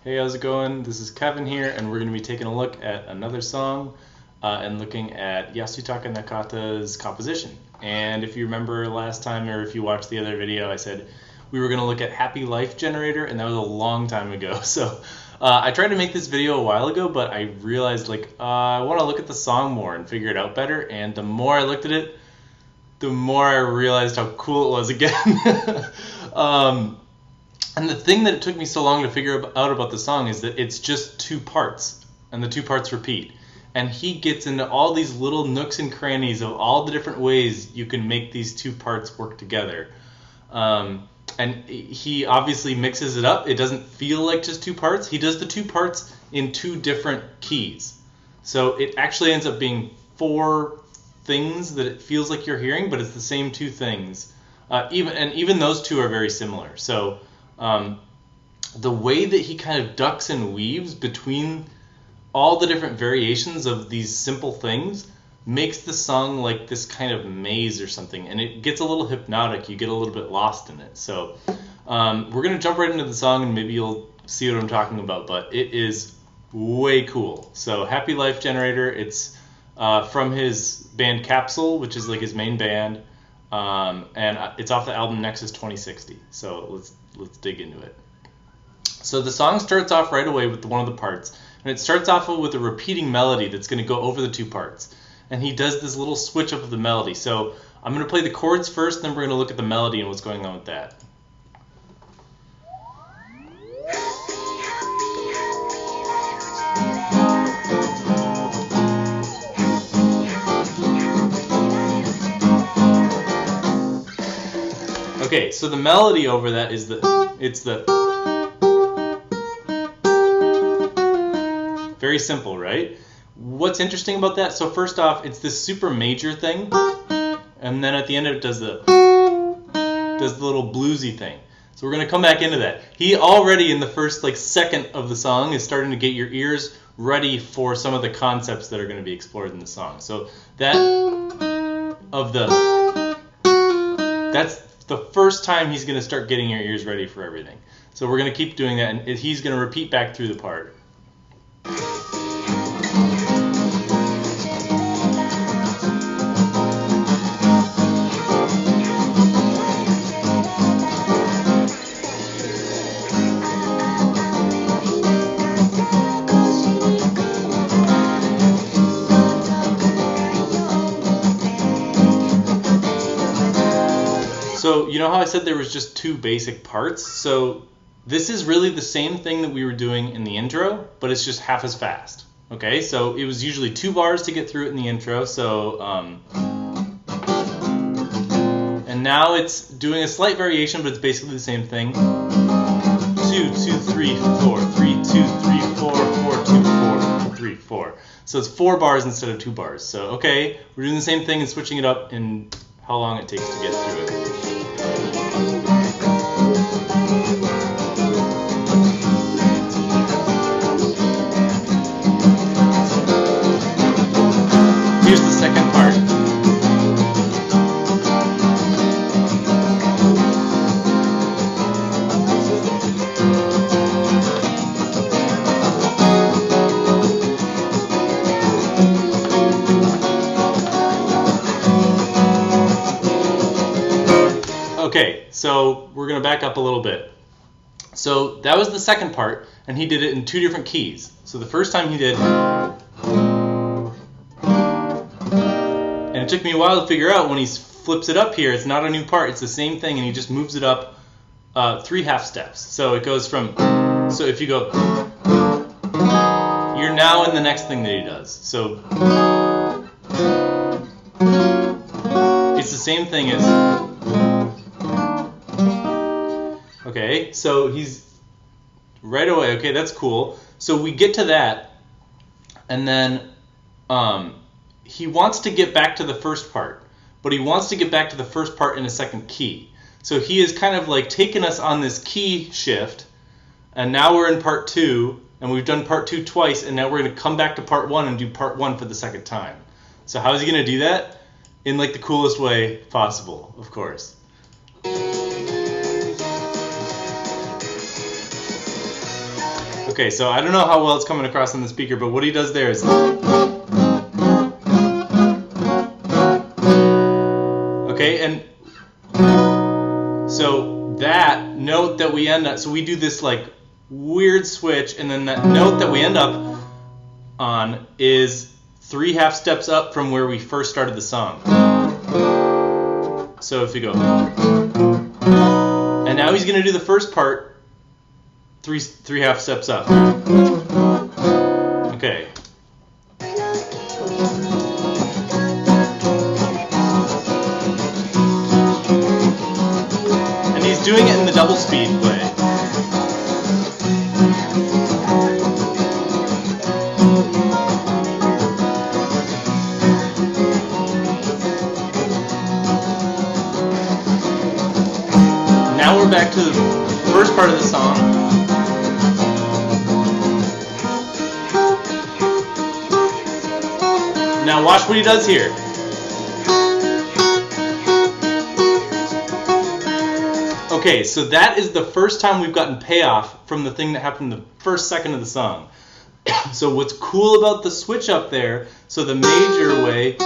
Hey, how's it going? This is Kevin here, and we're going to be taking a look at another song and looking at Yasutaka Nakata's composition. And if you remember last time, or if you watched the other video, I said we were going to look at Happy Life Generator, and that was a long time ago. So I tried to make this video a while ago, but I realized I want to look at the song more and figure it out better. And the more I looked at it, the more I realized how cool it was again. And the thing that it took me so long to figure out about the song is that it's just two parts, and the two parts repeat. And he gets into all these little nooks and crannies of all the different ways you can make these two parts work together. And he obviously mixes it up. It doesn't feel like just two parts. He does the two parts in two different keys. So it actually ends up being four things that it feels like you're hearing, but it's the same two things. Even those two are very similar. So the way that he kind of ducks and weaves between all the different variations of these simple things makes the song like this kind of maze or something, and it gets a little hypnotic. You get a little bit lost in it. So we're going to jump right into the song, and maybe you'll see what I'm talking about, but it is way cool. So Happy Life Generator, it's from his band Capsule, which is like his main band, and it's off the album Nexus 2060. So let's dig into it. So the song starts off right away with one of the parts, and it starts off with a repeating melody that's going to go over the two parts. And he does this little switch up of the melody. So I'm going to play the chords first, then we're going to look at the melody and what's going on with that. Okay, so the melody over that is very simple, right? What's interesting about that? So first off, it's this super major thing, and then at the end it does the little bluesy thing. So we're gonna come back into that. He already in the first second of the song is starting to get your ears ready for some of the concepts that are going to be explored in the song. So that's the first time he's going to start getting your ears ready for everything. So we're going to keep doing that, and he's going to repeat back through the part. So you know how I said there was just two basic parts? So this is really the same thing that we were doing in the intro, but it's just half as fast. Okay, so it was usually 2 bars to get through it in the intro. So and now it's doing a slight variation, but it's basically the same thing. 2, 2, 3, 4, 3, 2, 3, 4, 4, 2, 4, 3, 4. So it's 4 bars instead of 2 bars. So okay, we're doing the same thing and switching it up in how long it takes to get through it. Here's the second part. Okay, so we're going to back up a little bit. So that was the second part, and he did it in 2 different keys. So the first time he did, and it took me a while to figure out when he flips it up here, it's not a new part, it's the same thing, and he just moves it up 3 half steps. So it goes from, so if you go, you're now in the next thing that he does. So it's the same thing as, okay, so he's right away, okay, that's cool. So we get to that, and then he wants to get back to the first part, but he wants to get back to the first part in a second key. So he is kind of taken us on this key shift, and now we're in part 2, and we've done part 2 twice, and now we're going to come back to part 1 and do part 1 for the second time. So how is he going to do that? In the coolest way possible, of course. Okay, so I don't know how well it's coming across on the speaker, but what he does there is... Okay, and so that note that we end up... So we do this like weird switch, and then that note that we end up on is 3 half steps up from where we first started the song. So if you go... And now he's going to do the first part 3 half steps up. Okay. And he's doing it in the double speed way. Now we're back to the first part of the song. Now watch what he does here. Okay, so that is the first time we've gotten payoff from the thing that happened the first second of the song. So what's cool about the switch up there, so the major way,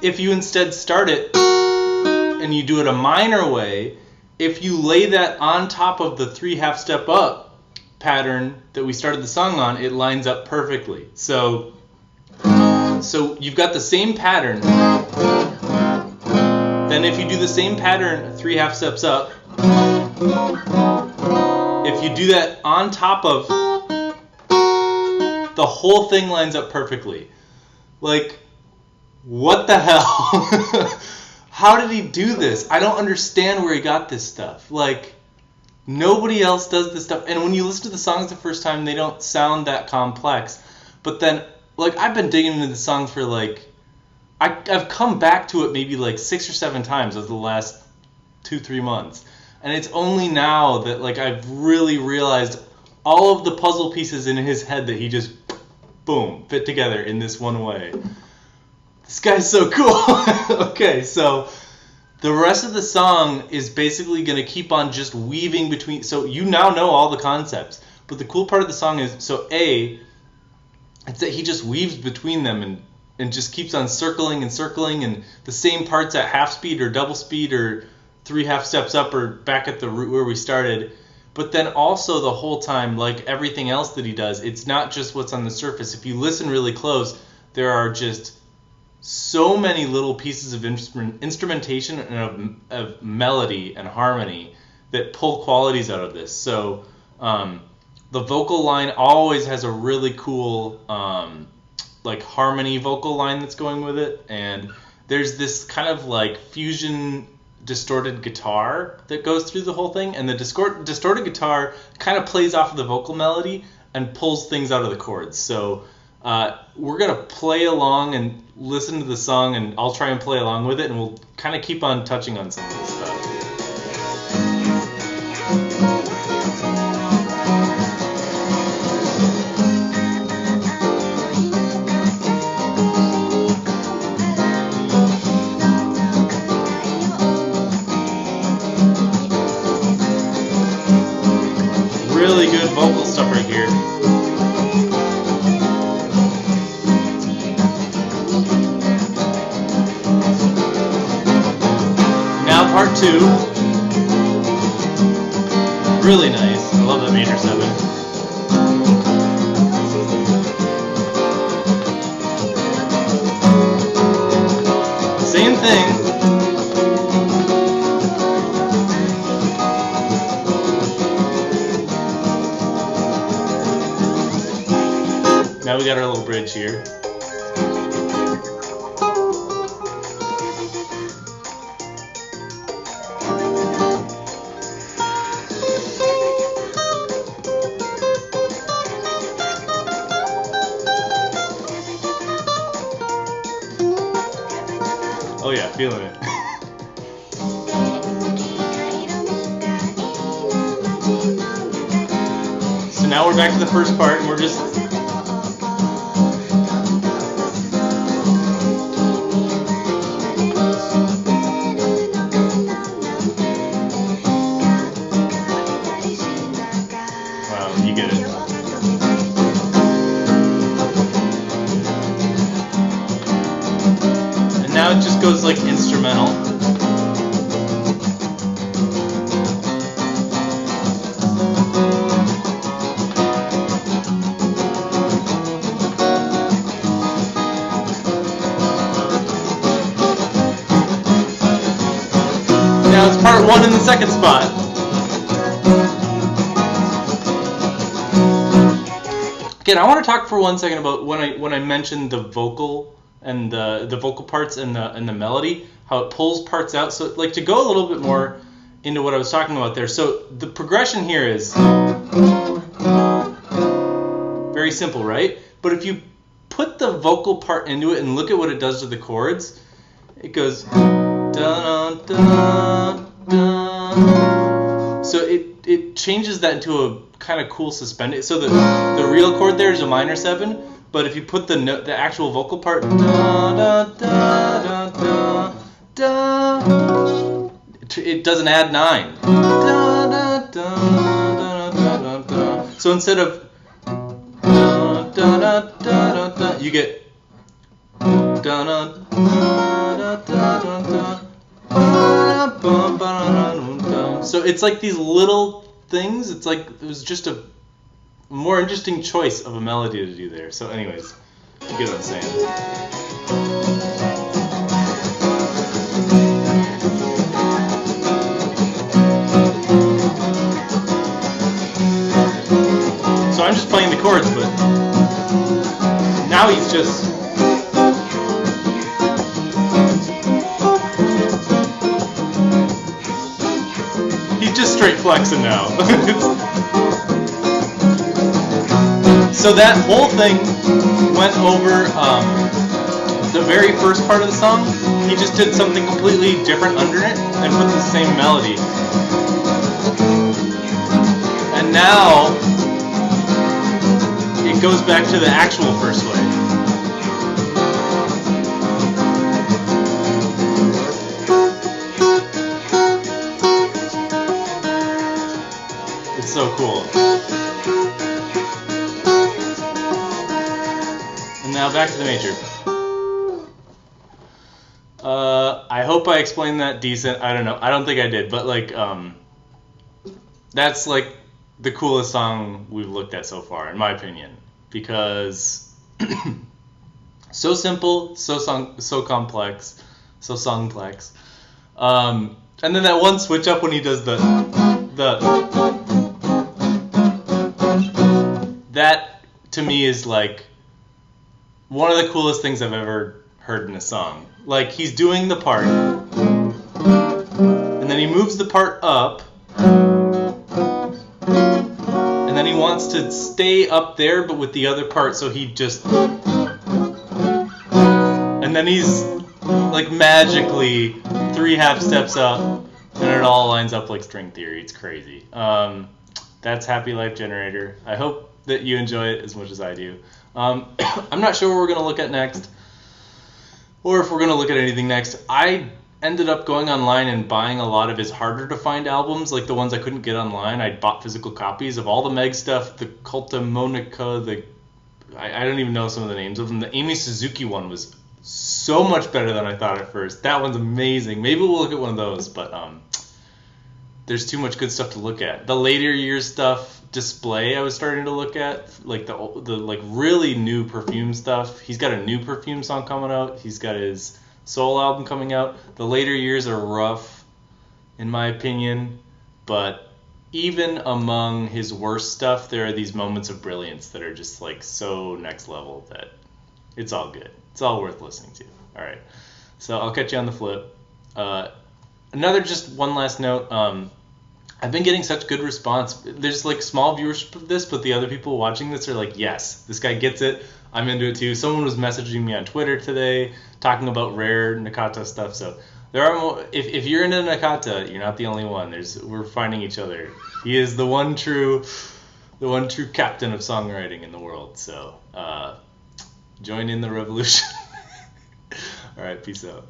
if you instead start it and you do it a minor way, if you lay that on top of the 3 half step up pattern that we started the song on, it lines up perfectly. So you've got the same pattern. Then if you do the same pattern 3 half steps up, if you do that on top of, the whole thing lines up perfectly. Like, what the hell? How did he do this? I don't understand where he got this stuff. Like, nobody else does this stuff. And when you listen to the songs the first time, they don't sound that complex. But then, like, I've been digging into the songs for, like, I've come back to it maybe, like, 6 or 7 times over the last 2-3 months. And it's only now that, like, I've really realized all of the puzzle pieces in his head that he just, boom, fit together in this one way. This guy's so cool. Okay, so the rest of the song is basically going to keep on just weaving between... So you now know all the concepts. But the cool part of the song is, so A, it's that he just weaves between them and just keeps on circling and circling, and the same parts at half speed or double speed or 3 half steps up or back at the root where we started. But then also the whole time, like everything else that he does, it's not just what's on the surface. If you listen really close, there are just so many little pieces of instrumentation and of melody and harmony that pull qualities out of this. So the vocal line always has a really cool like harmony vocal line that's going with it, and there's this kind of like fusion distorted guitar that goes through the whole thing, and the distorted guitar kind of plays off of the vocal melody and pulls things out of the chords. So we're going to play along and listen to the song, and I'll try and play along with it, and we'll kind of keep on touching on some of this stuff. Really good vocal stuff right here. Now part 2. Really nice. I love that major 7. Same thing. Now we got our little bridge here. Oh yeah, feeling it. So now we're back to the first part, and we're just... Wow. You get it. And now it just goes like instrumental. Now it's part one in the second spot. Again, I want to talk for 1 second about when I mentioned the vocal and the vocal parts and the melody, how it pulls parts out. So like to go a little bit more into what I was talking about there. So the progression here is very simple, right? But if you put the vocal part into it and look at what it does to the chords, it goes dun dun dun. So it changes that into a kind of cool suspended. So the real chord there is a minor 7, but if you put the actual vocal part da da da da da da, it does an add 9. Da da da da da da. So instead of da da da da da, you get da da da da da. So it's like these little things. It's like it was just a more interesting choice of a melody to do there. So anyways, you get what I'm saying. So I'm just playing the chords, but now he's just straight flexing now. So that whole thing went over the very first part of the song. He just did something completely different under it and put the same melody. And now it goes back to the actual first way. So cool. And now back to the major. I hope I explained that decent. I don't know. I don't think I did, but like that's like the coolest song we've looked at so far, in my opinion, because so simple, so complex, so songplex. And then that one switch up when he does the that to me is like one of the coolest things I've ever heard in a song. Like he's doing the part, and then he moves the part up, and then he wants to stay up there but with the other part, so he just, and then he's like magically 3 half steps up, and it all lines up like string theory. It's crazy. That's Happy Life Generator. I hope that you enjoy it as much as I do. I'm not sure what we're going to look at next, or if we're going to look at anything next. I ended up going online and buying a lot of his harder to find albums, like the ones I couldn't get online. I bought physical copies of all the Meg stuff, the Culta Monica, I don't even know some of the names of them. The Amy Suzuki one was so much better than I thought at first. That one's amazing. Maybe we'll look at one of those, but there's too much good stuff to look at. The later years stuff, Display, I was starting to look at, like the like really new Perfume stuff. He's got a new Perfume song coming out. He's got his Soul album coming out. The later years are rough, in my opinion, but even among his worst stuff, there are these moments of brilliance that are just like so next level that it's all good. It's all worth listening to. All right, so I'll catch you on the flip. Just one last note. I've been getting such good response. There's like small viewership of this, but the other people watching this are like, yes, this guy gets it. I'm into it too. Someone was messaging me on Twitter today talking about rare Nakata stuff. So there are more. If you're into Nakata, you're not the only one. We're finding each other. He is the one true captain of songwriting in the world. So join in the revolution. All right, peace out.